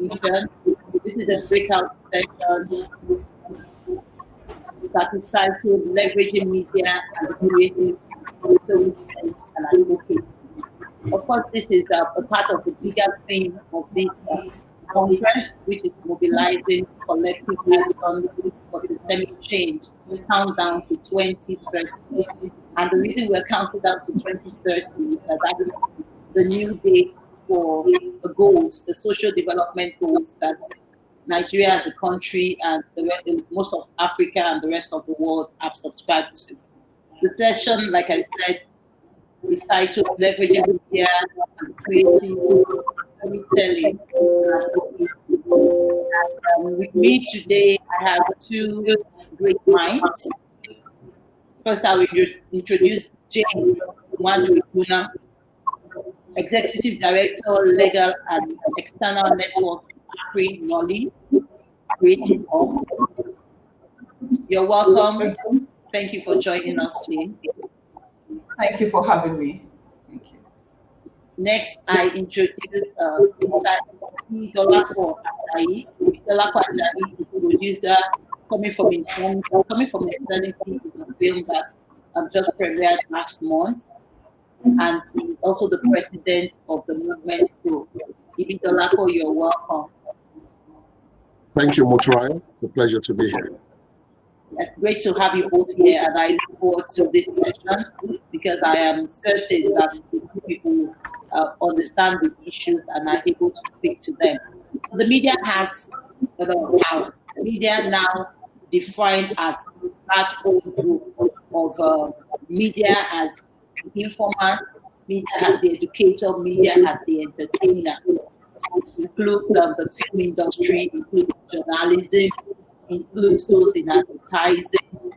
contribution. This is a breakout session that is titled Leveraging Media and Creative Storytelling and Advocacy. Of course, this is a part of the bigger theme of this conference, which is mobilizing collective action for systemic change, countdown to 2030. And the reason we're counting down to 2030 is that is the new date for the goals, the social development goals that Nigeria as a country and most of Africa and the rest of the world have subscribed to. The session, like I said, is titled Leveraging Media and Creative Storytelling. With me today, I have two great minds. First, I will introduce Jane Mwadweguna, Executive Director, Legal and External Networks, Nolly, Creative Hub. You're welcome. Thank you for joining us, Jane. Thank you for having me. Thank you. Next, I introduce Mr. Idolapo Ajayi. Idolapo Ajayi is a producer coming from Eternity is a film that just premiered last month, and he's also the president of the Movement Group. Idolapo, you're welcome. Thank you, Moturaya. It's a pleasure to be here. It's great to have you both here, and I look forward to this session because I am certain that people understand the issues and are able to speak to them. The media has a lot of powers. The media now defined as that whole group of media as the informer, media as the educator, media as the entertainer. So it includes the film industry, includes journalism, includes those in advertising,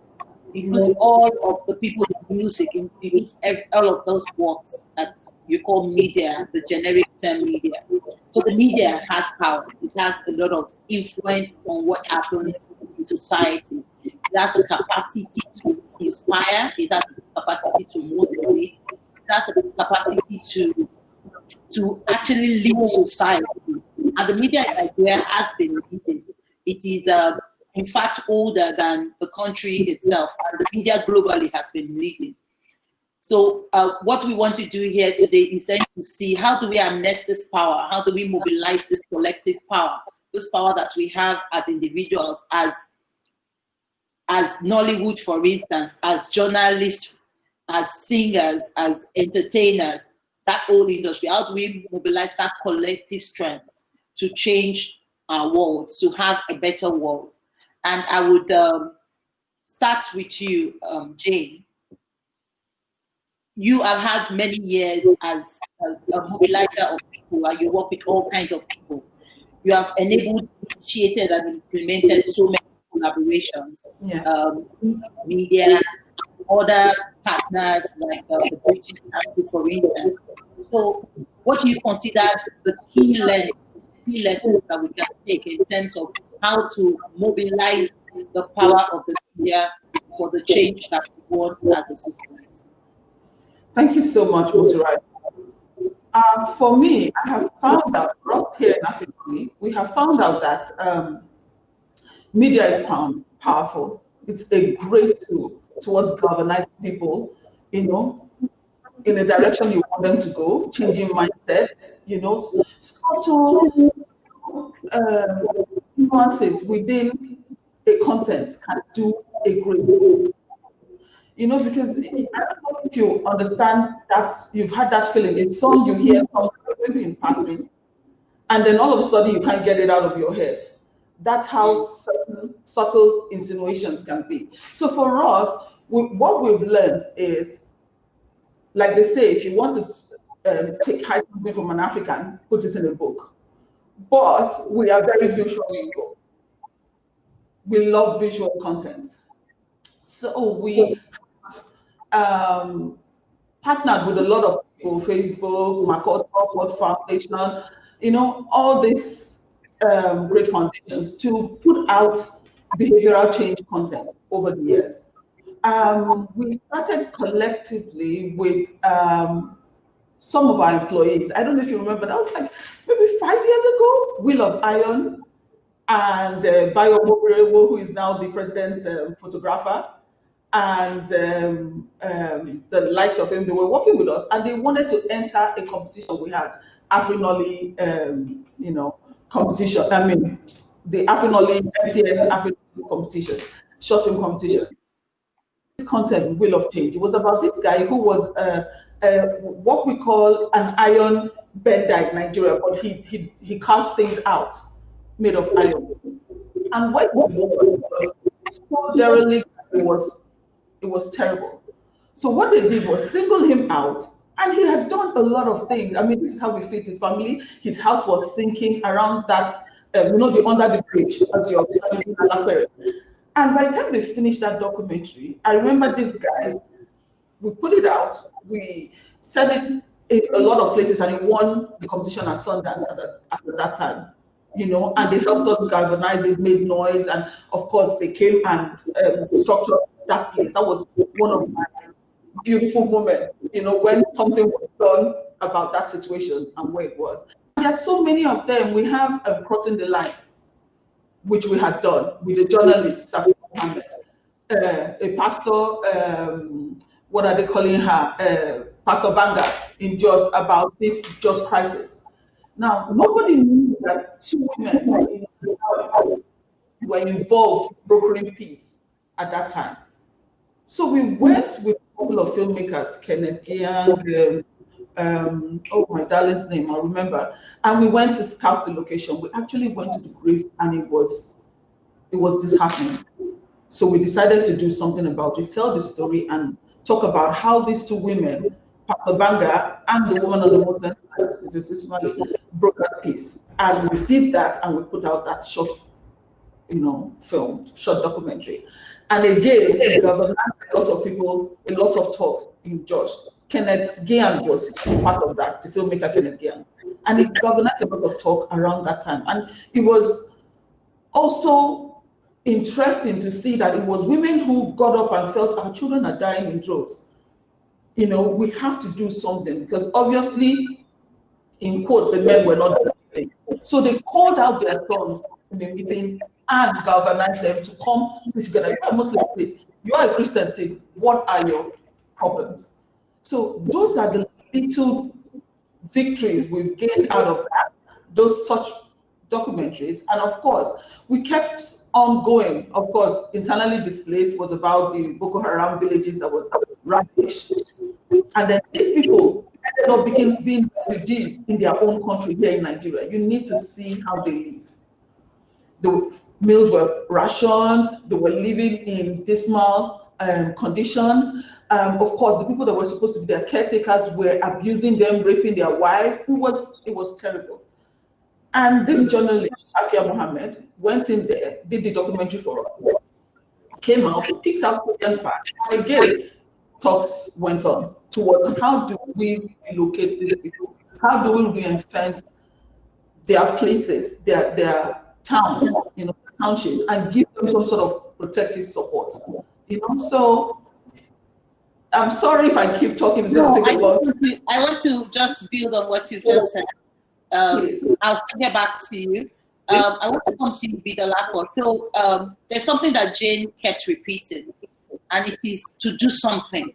includes all of the people in music, includes all of those works that you call media, the generic term media. So the media has power. It has a lot of influence on what happens in society. It has the capacity to inspire. It has the capacity to motivate. It has the capacity to actually lead society. And the media in Nigeria has been leading. It is in fact older than the country itself, and the media globally has been leading. So what we want to do here today is then to see how do we harness this power, how do we mobilize this collective power, this power that we have as individuals, as Nollywood, for instance, as journalists, as singers, as entertainers, that whole industry. How do we mobilize that collective strength to change our world, to have a better world? And I would start with you, Jane. You have had many years as a mobilizer of people, and you work with all kinds of people. You have enabled, initiated, and implemented so many collaborations. Yeah. Media, other partners like the British Council, for instance. So, what do you consider the key lessons that we can take in terms of how to mobilize the power of the media for the change that we want as a society? Thank you so much, Moturaya. For me, I have found out, right here in Africa, we have found out that media is powerful. It's a great tool towards galvanizing people, in a direction you want them to go, changing mindsets, subtle nuances within a content can do a great deal. Because I don't know if you understand that you've had that feeling. A song you hear maybe in passing, and then all of a sudden you can't get it out of your head. That's how certain subtle insinuations can be. So for us, what we've learned is, like they say, if you want to take high something from an African, put it in a book. But we are very visual people. We love visual content. So we partnered with a lot of people, Facebook, Makoto, Ford Foundation, all these great foundations to put out behavioral change content over the years. We started collectively with some of our employees. I don't know if you remember, that was like maybe 5 years ago. Wheel of Iron and Bayo Mobirewo, who is now the president's photographer, and the likes of him, they were working with us, and they wanted to enter a competition we had, Afrinoli, competition. I mean, the Afrinoli MTN Afrinoli competition, short film competition. This content, Wheel of Change, it was about this guy who was what we call an iron bender in Nigeria, but he carves things out made of iron. And when he was so derelict, it was terrible. So what they did was single him out, and he had done a lot of things. I mean, this is how we fit his family. His house was sinking around that, the under the bridge as your. And by the time they finished that documentary, I remember these guys. We put it out. We said it in a lot of places, and it won the competition at Sundance at that time. And they helped us galvanize it, made noise, and of course they came and structured that place. That was one of my beautiful moments, when something was done about that situation and where it was. And there are so many of them. We have Crossing the Line, which we had done with a journalist, a pastor, what are they calling her? Pastor Banga in Jos, about this Jos crisis. Now, nobody knew that two women were involved brokering peace at that time. So we went with a couple of filmmakers, Kenneth Giang, oh my darling's name, I remember, and we went to scout the location. We actually went to the grave, and it was disheartening. So we decided to do something about it, tell the story, and talk about how these two women, Pastor Banga and the woman on the Muslim side, Mrs. Ismail, broke that peace. And we did that, and we put out that short, short documentary. And again, it galvanized a lot of people, a lot of talk in Jos. Kenneth Gian was part of that, the filmmaker Kenneth Gian. And it galvanized a lot of talk around that time. And it was also interesting to see that it was women who got up and felt our children are dying in droves. We have to do something, because obviously, in quote, the men were not doing anything. So they called out their sons in the meeting and galvanized them to come sit together. You are a Muslim state, you are a Christian state, what are your problems? So those are the little victories we've gained out of that, those such documentaries. And of course, we kept on going. Of course, internally displaced was about the Boko Haram villages that were ravaged. And then these people ended up being refugees in their own country here in Nigeria. You need to see how they live. The meals were rationed, they were living in dismal conditions. Of course, the people that were supposed to be their caretakers were abusing them, raping their wives. It was terrible. And this journalist, Afia Mohammed, went in there, did the documentary for us, came out, picked out certain facts, and again, talks went on towards how do we relocate these people? How do we reinforce their places, their towns, townships, and give them some sort of protective support? So I'm sorry if I keep talking. It's going to take a long time. I want to just build on what you've just said. I'll still get back to you. I want to come to you, Bidolapo. So there's something that Jane kept repeating, and it is to do something.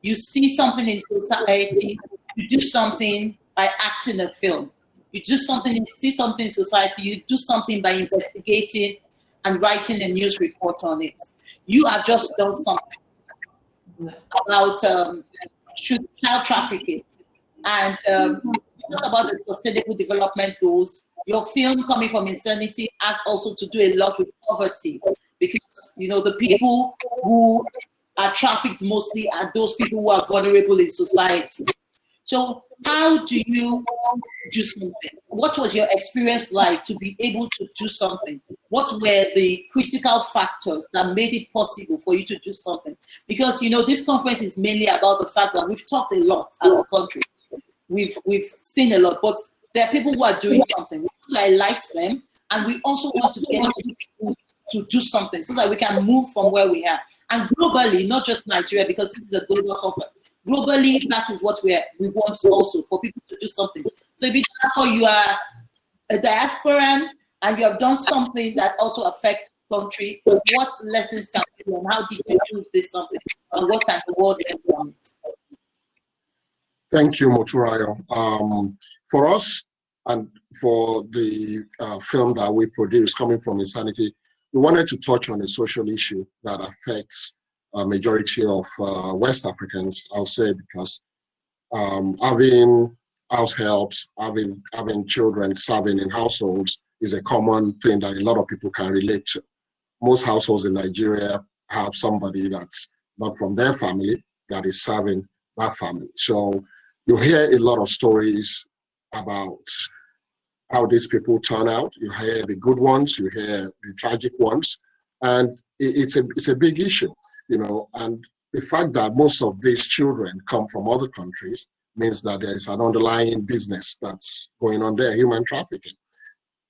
You see something in society, you do something by acting a film. You do something, you see something in society, you do something by investigating and writing a news report on it. You have just done something about child trafficking, and talk about the sustainable development goals. Your film, Coming from Insanity, has also to do a lot with poverty, because the people who are trafficked mostly are those people who are vulnerable in society. So how do you do something? What was your experience like to be able to do something? What were the critical factors that made it possible for you to do something? Because this conference is mainly about the fact that we've talked a lot as a country. We've seen a lot, but there are people who are doing something. We want to highlight them, and we also want to get people to do something so that we can move from where we are. And globally, not just Nigeria, because this is a global conference. globally, that is what we want also, for people to do something. So if you are a diasporan and you have done something that also affects the country, what lessons can we learn? How did you do this something? And what can the world learn from it? Thank you, Moturayo. For us, and for the film that we produced, Coming from Insanity, we wanted to touch on a social issue that affects a majority of West Africans, I'll say, because having house helps, having children serving in households is a common thing that a lot of people can relate to. Most households in Nigeria have somebody that's not from their family that is serving that family. So you hear a lot of stories about how these people turn out. You hear the good ones, you hear the tragic ones, and it's a big issue, you know. And the fact that most of these children come from other countries means that there is an underlying business that's going on there, human trafficking.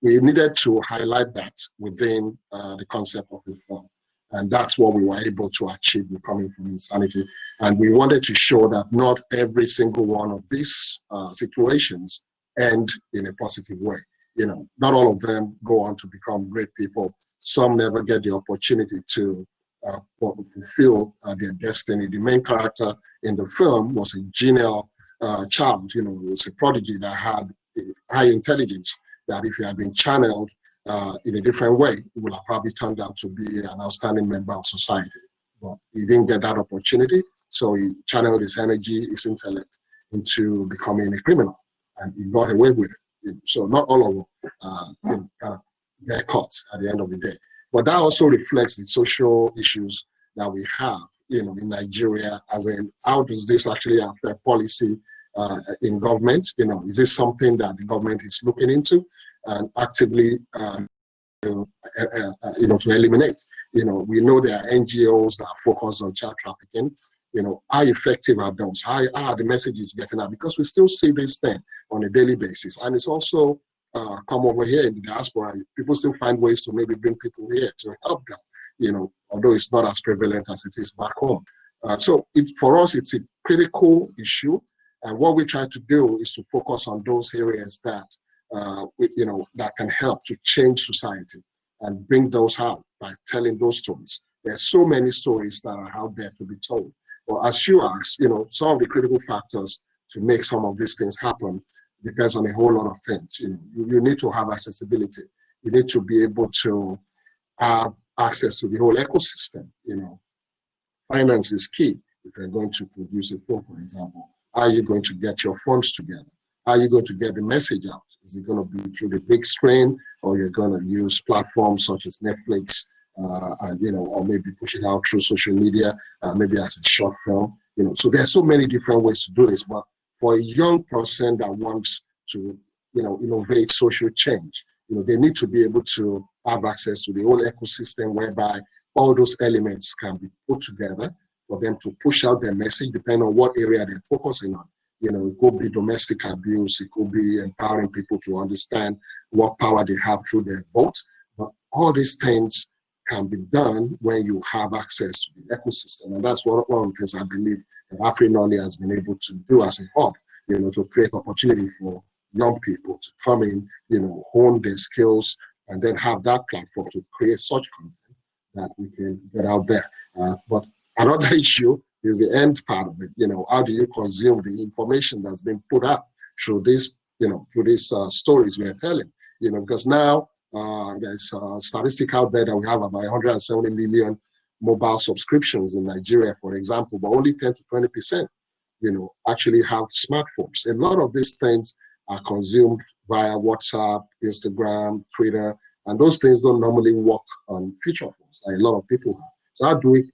We needed to highlight that within the concept of reform. And that's what we were able to achieve with Coming from Insanity. And we wanted to show that not every single one of these situations end in a positive way. You know, not all of them go on to become great people. Some never get the opportunity to fulfill their destiny. The main character in the film was a genial child. You know, it was a prodigy that had high intelligence, that if he had been channeled in a different way, he would have probably turned out to be an outstanding member of society. But he didn't get that opportunity, so he channeled his energy, his intellect into becoming a criminal, and he got away with it. So not all of them kind of get caught at the end of the day. But that also reflects the social issues that we have, you know, in Nigeria, as in how does this actually affect policy in government? You know, is this something that the government is looking into and actively, you know, to eliminate? You know, we know there are NGOs that are focused on child trafficking. You know, how effective are those? How are the messages getting out? Because we still see this thing on a daily basis, and it's also come over here in the diaspora. People still find ways to maybe bring people here to help them. You know, although it's not as prevalent as it is back home. So for us, it's a critical issue. And what we try to do is to focus on those areas that, you know, that can help to change society and bring those out by telling those stories. There's so many stories that are out there to be told. Well, as you asked, you know, some of the critical factors to make some of these things happen depends on a whole lot of things. You know, you need to have accessibility. You need to be able to have access to the whole ecosystem. You know, finance is key. If you're going to produce a film, for example, how are you going to get your funds together? How are you going to get the message out? Is it going to be through the big screen, or you're going to use platforms such as Netflix, and you know, or maybe push it out through social media, maybe as a short film? You know, so there are so many different ways to do this. But for a young person that wants to, you know, innovate social change, you know, they need to be able to have access to the whole ecosystem whereby all those elements can be put together for them to push out their message, depending on what area they're focusing on. You know, it could be domestic abuse, it could be empowering people to understand what power they have through their vote. But all these things can be done when you have access to the ecosystem. And that's one of the things I believe that AfriNoli has been able to do as a hub, you know, to create opportunity for young people to come in, you know, hone their skills, and then have that platform to create such content that we can get out there. But another issue is the end part of it. You know, how do you consume the information that's been put out through this, you know, through these stories we are telling? You know, because now there's a statistic out there that we have about 170 million mobile subscriptions in Nigeria, for example, but only 10 to 20%, you know, actually have smartphones. A lot of these things are consumed via WhatsApp, Instagram, Twitter, and those things don't normally work on feature phones like a lot of people have. So how do we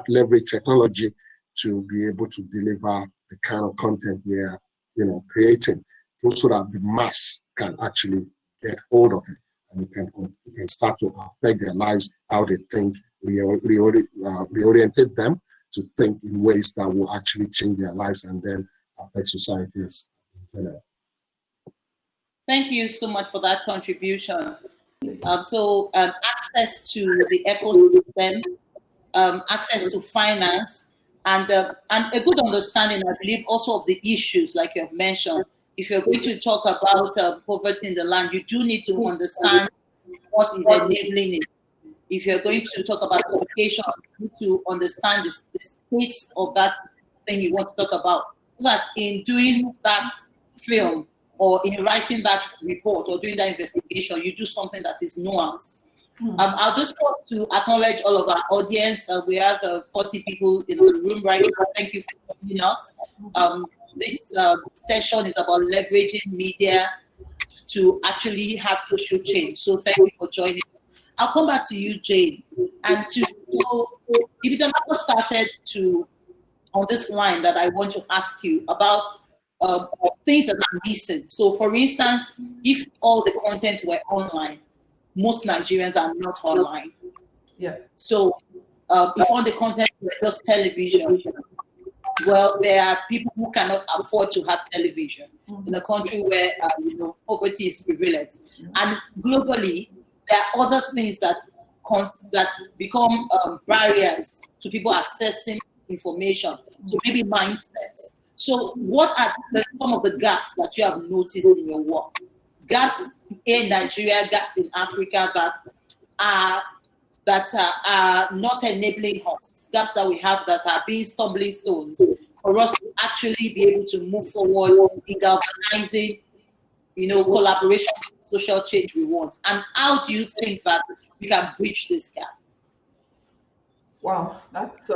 leverage technology to be able to deliver the kind of content we are, you know, creating, so that the mass can actually get hold of it, and it can start to affect their lives, how they think, reorientate them to think in ways that will actually change their lives and then affect societies in general. Thank you so much for that contribution. Access to the ecosystem, access to finance, and a good understanding, I believe, also of the issues like you have mentioned. If you're going to talk about poverty in the land, you do need to understand what is enabling it. If you're going to talk about education, you need to understand the state of that thing you want to talk about. So that in doing that film or in writing that report or doing that investigation, you do something that is nuanced. I'll just want to acknowledge all of our audience. We have 40 people in the room right now. Thank you for joining us. This session is about leveraging media to actually have social change. So thank you for joining. I'll come back to you, Jane. And so Ibidan started on this line that I want to ask you about things that are missing. So for instance, if all the content were online, most Nigerians are not online. Yeah. So if all the content were just television, well, there are people who cannot afford to have television in a country where poverty is prevalent. And globally, there are other things that become barriers to people accessing information. So maybe mindset. So what are some of the gaps that you have noticed in your work? Gaps in Nigeria, gaps in Africa that are not enabling us, gaps that we have that are being stumbling stones for us to actually be able to move forward in galvanizing, collaboration for social change we want. And how do you think that we can bridge this gap? Wow, that's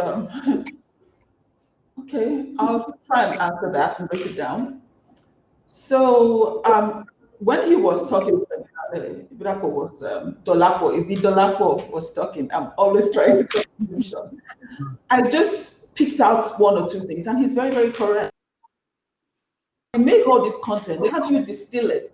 okay. I'll try and answer that and break it down. So when he was talking, Dolapo was Dolapo was talking. I'm always trying to get confusion. I just picked out one or two things, and he's very, very correct. You make all this content. How do you distill it?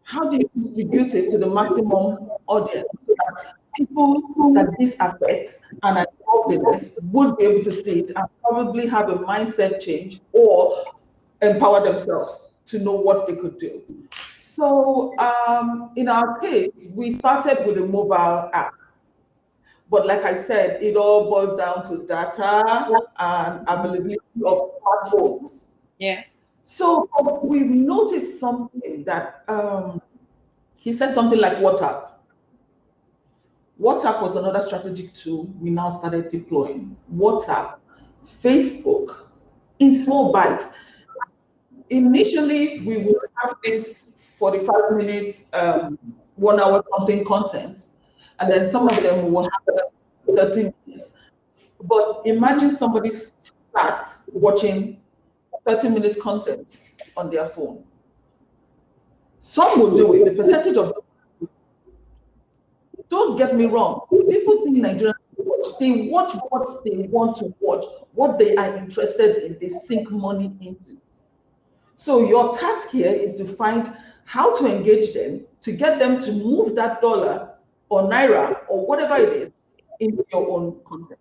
How do you distribute it to the maximum audience so that people that this affects and are involved in this would be able to see it and probably have a mindset change or empower themselves to know what they could do? So in our case, we started with a mobile app. But like I said, it all boils down to data and availability of smartphones. Yeah. So we've noticed something that he said something like WhatsApp. WhatsApp was another strategic tool we now started deploying. WhatsApp, Facebook, in small bites. Initially, we would have this 45 minutes, 1 hour something content, and then some of them will have 30 minutes. But imagine somebody start watching 30 minutes content on their phone. Some will do it. The percentage of, don't get me wrong, people think Nigerians watch. They watch what they want to watch, what they are interested in, they sink money into. So your task here is to find how to engage them to get them to move that dollar or naira or whatever it is into your own content.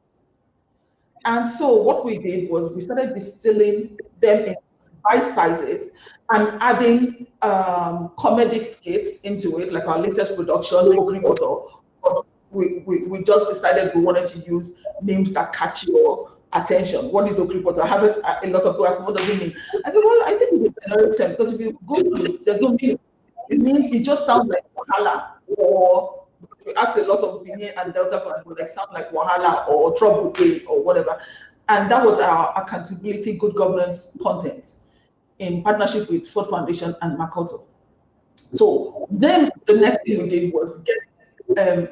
And so what we did was we started distilling them in bite sizes and adding comedic skits into it, like our latest production, Ogriboto. We just decided we wanted to use names that catch your attention. What is Ogriboto? I have a lot of people ask me, what does it mean? I said, well, I think it's a generic term because if you Google it, there's no meaning. It means it just sounds like wahala, or we act a lot of Benin and Delta would like sound like wahala or trouble day or whatever. And that was our accountability, good governance content in partnership with Ford Foundation and Makoto. So then the next thing we did was get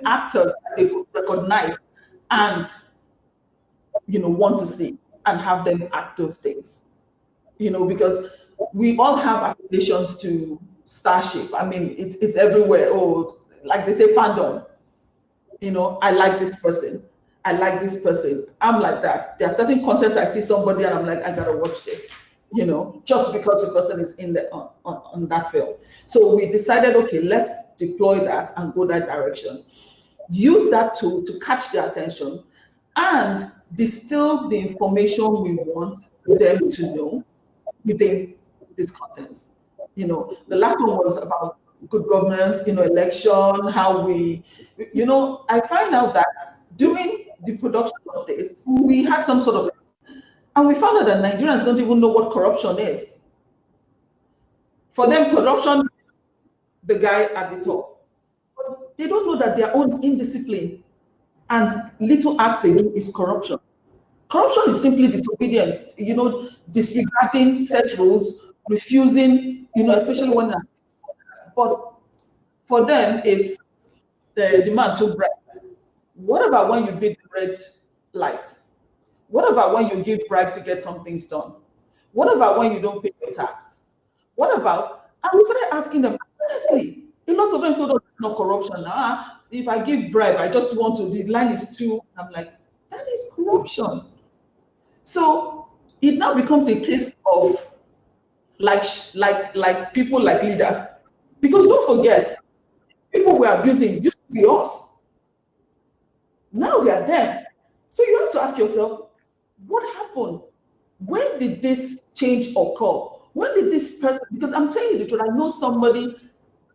actors that they could recognize and want to see and have them act those things. Because we all have affiliations to Starship. I mean, it's everywhere. Oh, like they say, fandom. I like this person. I like this person. I'm like that. There are certain contents I see somebody and I'm like, I gotta watch this. Just because the person is in the on that film. So we decided, okay, let's deploy that and go that direction. Use that tool to catch their attention and distill the information we want them to know within these contents. The last one was about good governance, election, how we, I find out that during the production of this, we had some sort of And we found out that Nigerians don't even know what corruption is. For them, corruption is the guy at the top. But they don't know that their own indiscipline and little acts they do is corruption. Corruption is simply disobedience, disregarding set rules, refusing, especially when. But for them, it's the demand to bribe. What about when you beat the red light? What about when you give bribe to get some things done? What about when you don't pay your tax? What about, and we started asking them, honestly, a lot of them told us it's not corruption. If I give bribe, I just want to, the line is too, I'm like, that is corruption. So it now becomes a case of like people like leader. Because don't forget, people we're abusing used to be us. Now they are them. So you have to ask yourself, what happened? When did this change occur? When did this person, because I'm telling you the truth, I know somebody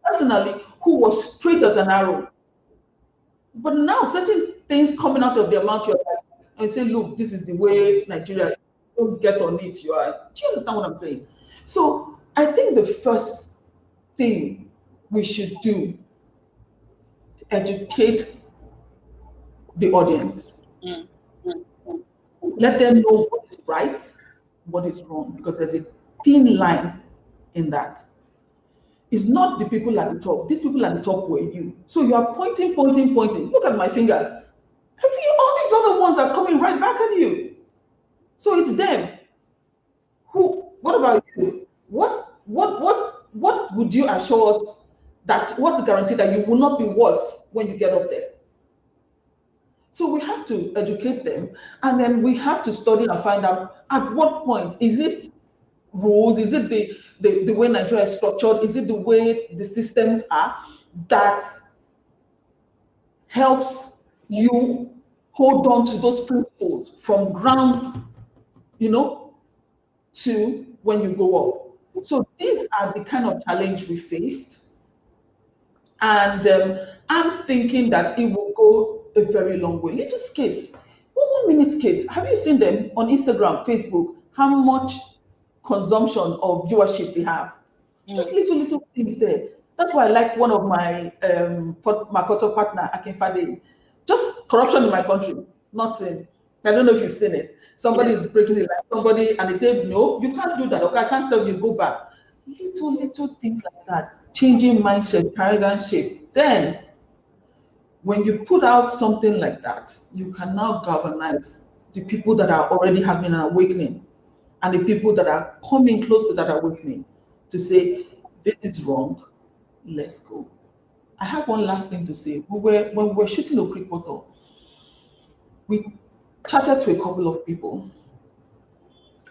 personally who was straight as an arrow. But now certain things coming out of their mouth, you're like, and say, look, this is the way Nigeria is. Don't get on it. Do you understand what I'm saying? So I think the first thing we should do, educate the audience. Let them know what is right, what is wrong, because there's a thin line in that. It's not the people at the top. These people at the top were you. So you are pointing. Look at my finger. All these other ones are coming right back at you. So it's them. What about you? What would you assure us that, what's the guarantee that you will not be worse when you get up there? So we have to educate them, and then we have to study and find out at what point, is it rules, is it the way Nigeria is structured, is it the way the systems are that helps you hold on to those principles from ground, to when you go up. So these are the kind of challenge we faced. And I'm thinking that it will go a very long way. Little skits, 1 minute skits. Have you seen them on Instagram, Facebook? How much consumption or viewership they have? Just little things there. That's why I like one of my Makoto partner, Akinfade. Just corruption in my country, nothing. I don't know if you've seen it. Somebody is breaking the law, and they say, no, you can't do that. Okay, I can't serve you, go back. Little things like that. Changing mindset, paradigm shift. Then, when you put out something like that, you can now galvanize the people that are already having an awakening and the people that are coming close to that awakening to say, this is wrong, let's go. I have one last thing to say. When we were shooting a quick bottle, we chatted to a couple of people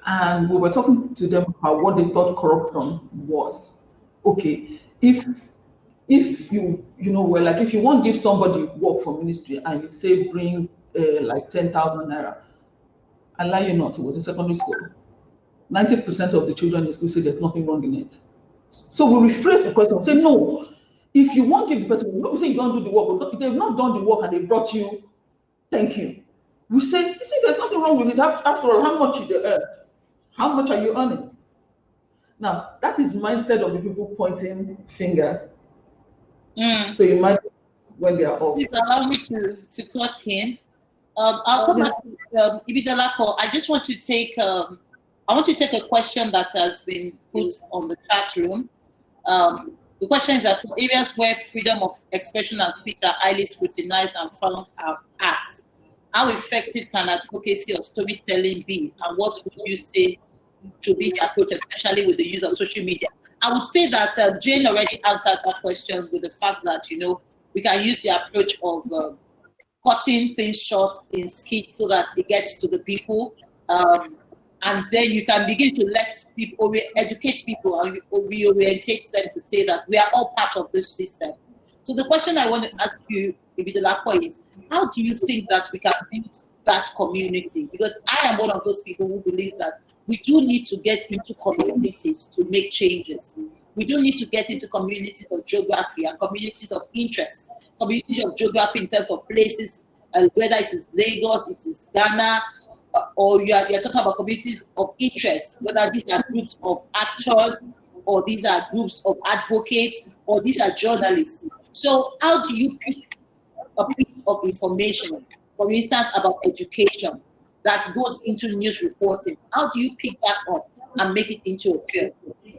and we were talking to them about what they thought corruption was. Okay, if you if you want to give somebody work for ministry and you say bring like 10,000 naira, I lie you not, it was in secondary school. 90% of the children in school say there's nothing wrong in it. So we rephrase the question, we say no. If you want to give the person, we don't say you don't do the work, they've not done the work and they brought you, thank you. We say, you see, there's nothing wrong with it. After all, how much did they earn? How much are you earning? Now, that is mindset of the people pointing fingers. So imagine when they are off. Please allow me to cut in. I'll come back to Ibidalapo. I just want to take a question that has been put on the chat room. The question is that for areas where freedom of expression and speech are highly scrutinized and frowned at, how effective can advocacy or storytelling be? And what would you say should be the approach, especially with the use of social media? I would say that Jane already answered that question with the fact that, we can use the approach of cutting things short in skits so that it gets to the people. And then you can begin to let people, educate people and reorientate them to say that we are all part of this system. So the question I want to ask you, Ibidalapo, is how do you think that we can build that community? Because I am one of those people who believes that we do need to get into communities to make changes. We do need to get into communities of geography and communities of interest, communities of geography in terms of places, whether it is Lagos, it is Ghana, or you're talking about communities of interest, whether these are groups of actors, or these are groups of advocates, or these are journalists. So how do you pick a piece of information, for instance, about education that goes into news reporting? How do you pick that up and make it into a film?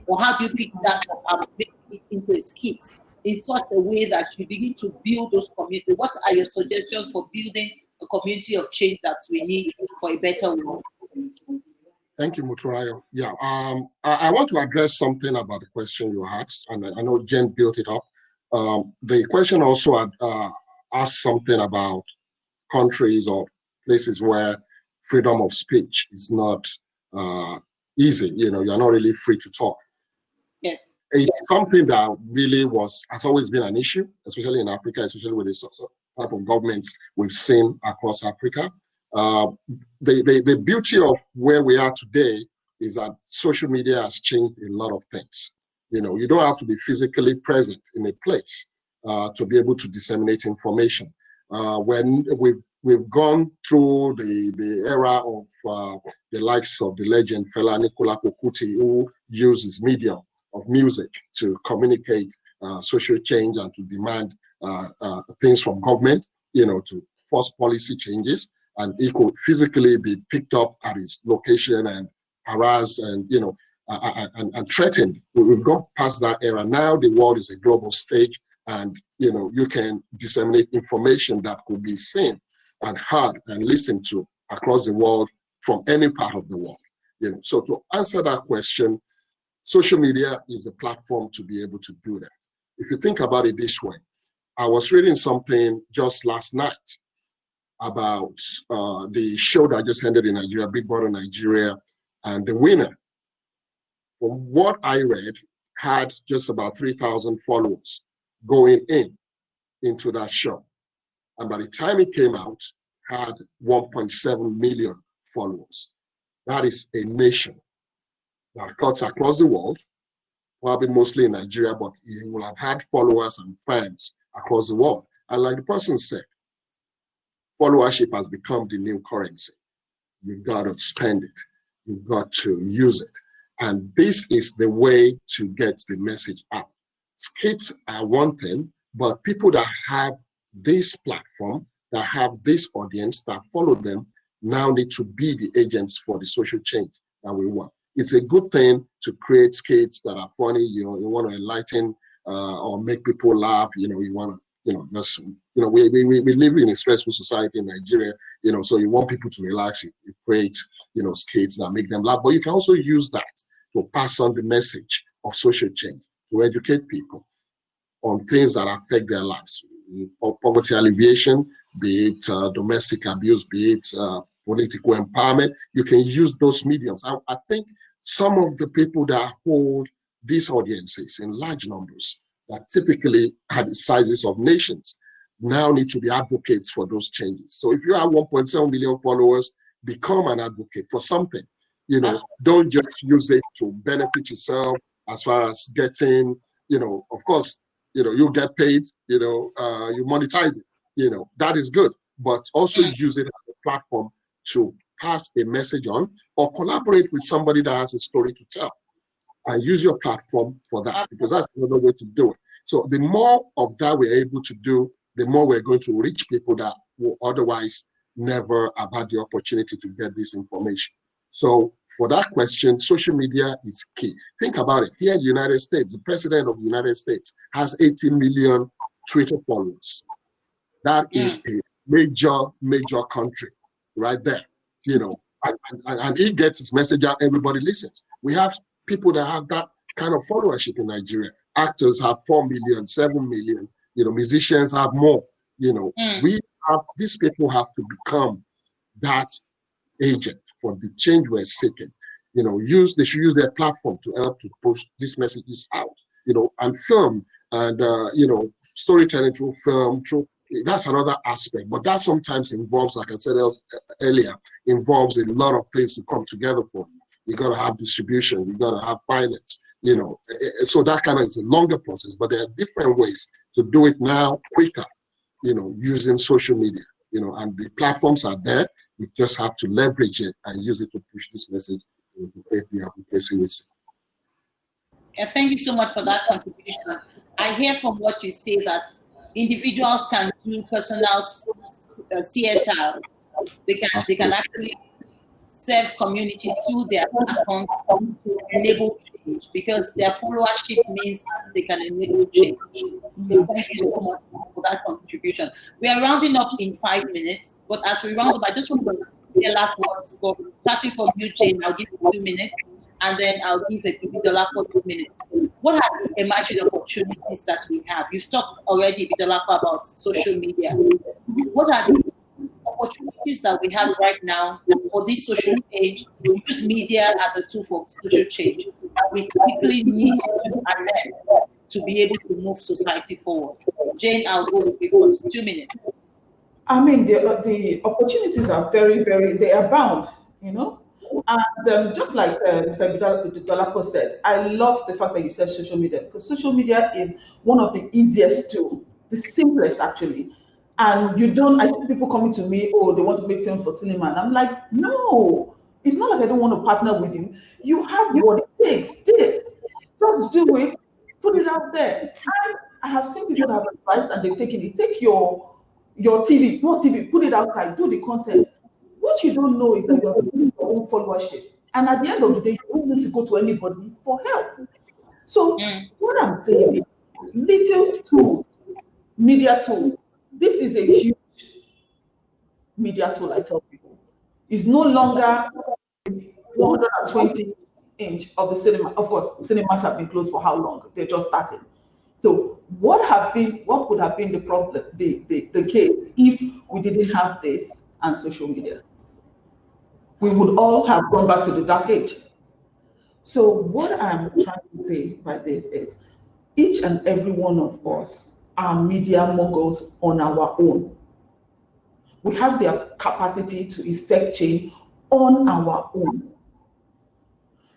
Or how do you pick that up and make it into a skit in such a way that you begin to build those communities? What are your suggestions for building a community of change that we need for a better world? Thank you, Muturayo. Yeah, I want to address something about the question you asked, and I know Jen built it up. The question also asked something about countries or places where freedom of speech is not easy. You know, you're not really free to talk. Yes. It's something that really has always been an issue, especially in Africa, especially with the type of governments we've seen across Africa. The beauty of where we are today is that social media has changed a lot of things. You know, you don't have to be physically present in a place to be able to disseminate information. When we've gone through the era of the likes of the legend Fela Nicola Kuti, who uses medium of music to communicate social change and to demand things from government, you know, to force policy changes, and he could physically be picked up at his location and harassed and, you know, and threatened. We've gone past that era. Now the world is a global stage, and, you know, you can disseminate information that could be seen and heard and listened to across the world from any part of the world. You know, so to answer that question, social media is the platform to be able to do that. If you think about it this way, I was reading something just last night about the show that just ended in Nigeria, Big Brother Nigeria, and the winner, from what I read, had just about 3,000 followers going into that show. And by the time it came out, had 1.7 million followers. That is a nation that cuts across the world, probably mostly in Nigeria, but he will have had followers and fans across the world. And like the person said, followership has become the new currency. You've got to spend it. You've got to use it. And this is the way to get the message out. Skits are one thing, but people that have this platform, that have this audience, that follow them, now need to be the agents for the social change that we want. It's a good thing to create skits that are funny. You know, you want to enlighten or make people laugh. You know, you want to, you know, just, you know, we live in a stressful society in Nigeria. You know, so you want people to relax. You create, you know, skits that make them laugh. But you can also use that to pass on the message of social change, to educate people on things that affect their lives. Poverty alleviation, be it domestic abuse, be it political empowerment. You can use those mediums. I think some of the people that hold these audiences in large numbers, that typically are the sizes of nations, now need to be advocates for those changes. So if you have 1.7 million followers, become an advocate for something. You know, don't just use it to benefit yourself as far as getting, you know, of course, you know, you get paid, you know, you monetize it, you know, that is good, but also use it as a platform to pass a message on, or collaborate with somebody that has a story to tell, and use your platform for that, because that's another way to do it. So the more of that we're able to do, the more we're going to reach people that will otherwise never have had the opportunity to get this information. So for that question, social media is key. Think about it. Here in the United States, the president of the United States has 80 million Twitter followers. That is a major country right there. You know, and he gets his message out, everybody listens. We have people that have that kind of followership in Nigeria. Actors have 4 million, 7 million, you know, musicians have more. You know, these people have to become that agent for the change we're seeking. You know, they should use their platform to help to push these messages out, you know, and film and, you know, storytelling through film, that's another aspect, but that sometimes involves, like I said earlier, involves a lot of things to come together for you. You got to have distribution, you got to have finance, you know, so that kind of is a longer process, but there are different ways to do it now quicker, you know, using social media, you know, and the platforms are there. We just have to leverage it and use it to push this message to create the advocacy we see. Yeah, thank you so much for that contribution. I hear from what you say that individuals can do personal CSR. They can actually serve community through their platform to enable change, because their followership means they can enable change. So thank you so much for that contribution. We are rounding up in 5 minutes, but as we round up, I just want to hear last words. Starting from you, Jane, I'll give you 2 minutes, and then I'll give Ibidola for 2 minutes. What are the emerging opportunities that we have? You've talked already, Ibidola, about social media. What are the opportunities that we have right now for this social change? We use media as a tool for social change. We quickly need to harness to be able to move society forward. Jane, I'll go with you for 2 minutes. I mean, the opportunities are very, very, they abound, you know. And just like Mr. Dolapo said, I love the fact that you said social media, because social media is one of the easiest to, the simplest actually. And you don't, I see people coming to me, oh, they want to make films for cinema. And I'm like, no, it's not like I don't want to partner with you. You have what it takes, just do it, put it out there. And I have seen people that have advised and they've taken it. Take your TV, small TV, put it outside, do the content. What you don't know is that you're building your own followership. And at the end of the day, you don't need to go to anybody for help. So what I'm saying is little tools, media tools. This is a huge media tool, I tell people. It's no longer 120-inch of the cinema. Of course, cinemas have been closed for how long? They're just starting. So what would have been the problem, the case if we didn't have this and social media? We would all have gone back to the dark age. So what I'm trying to say by this is each and every one of us are media moguls on our own. We have the capacity to effect change on our own.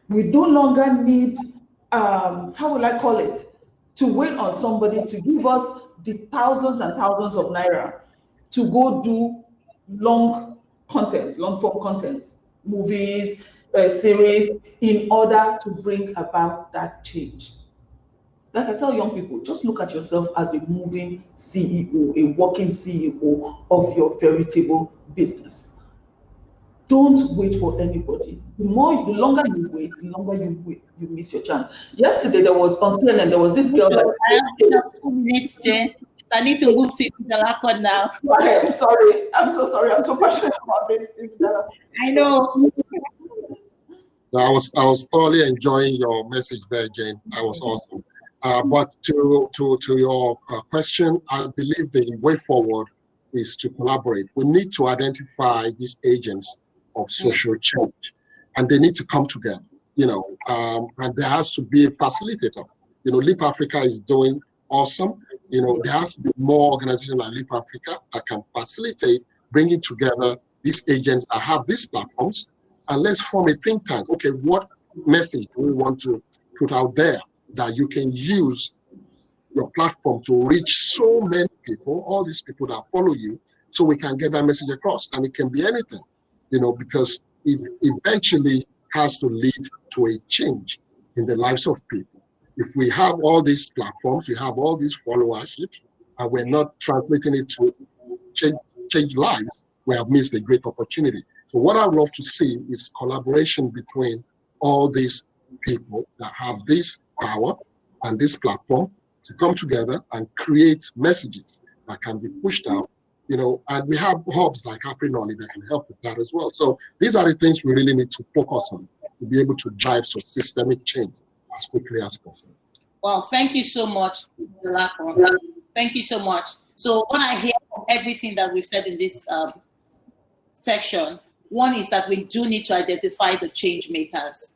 We no longer need, how will I call it, to wait on somebody to give us the thousands and thousands of naira to go do long form content, movies, series, in order to bring about that change. Like I tell young people, just look at yourself as a moving CEO, a working CEO of your veritable business. Don't wait for anybody. The longer you wait, the longer you miss your chance. Yesterday there was on CNN, there was this girl that I have 2 minutes, Jen. I need to move to the lacquer now. I'm sorry. I'm so sorry. I'm so passionate about this. I know. I was thoroughly enjoying your message there, Jane. That was awesome. But to your question, I believe the way forward is to collaborate. We need to identify these agents of social change, and they need to come together, and there has to be a facilitator. Leap Africa is doing awesome. There has to be more organizations like Leap Africa that can facilitate bringing together these agents that have these platforms, and let's form a think tank. Okay, what message do we want to put out there that you can use your platform to reach so many people, all these people that follow you, so we can get that message across? And it can be anything, because it eventually has to lead to a change in the lives of people. If we have all these platforms, we have all these followerships, and we're not translating it to change lives, we have missed a great opportunity. So what I would love to see is collaboration between all these people that have this power and this platform to come together and create messages that can be pushed out, and we have hubs like AfriKnowledge that can help with that as well. So these are the things we really need to focus on to be able to drive some systemic change as quickly as possible. Well, thank you so much. Thank you so much. So what I hear from everything that we've said in this section, one is that we do need to identify the change makers,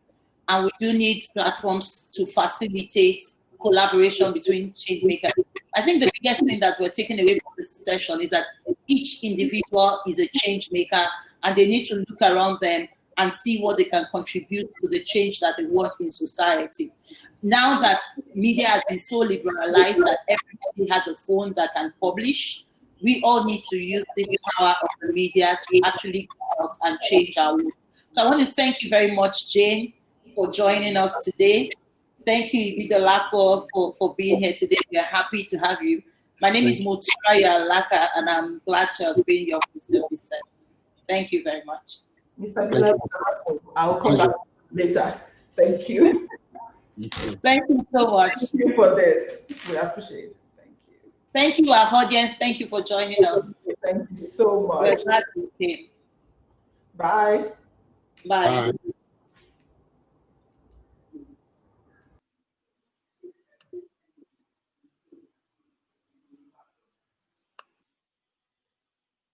and we do need platforms to facilitate collaboration between change makers. I think the biggest thing that we're taking away from this session is that each individual is a change maker, and they need to look around them and see what they can contribute to the change that they want in society. Now that media has been so liberalized that everybody has a phone that can publish, we all need to use the power of the media to actually out and change our world. So I want to thank you very much, Jane, for joining us today. Thank you, Ibidolako, for being here today. We are happy to have you. My name is Moturaya Alaka, and I'm glad to have been your host of this session. Thank you very much. Mr. Bilal, I'll come back later. Thank you. Thank you so much. Thank you for this. We appreciate it. Thank you. Thank you, our audience. Thank you for joining us. Thank you so much. We're glad you came. Bye. Bye. Bye.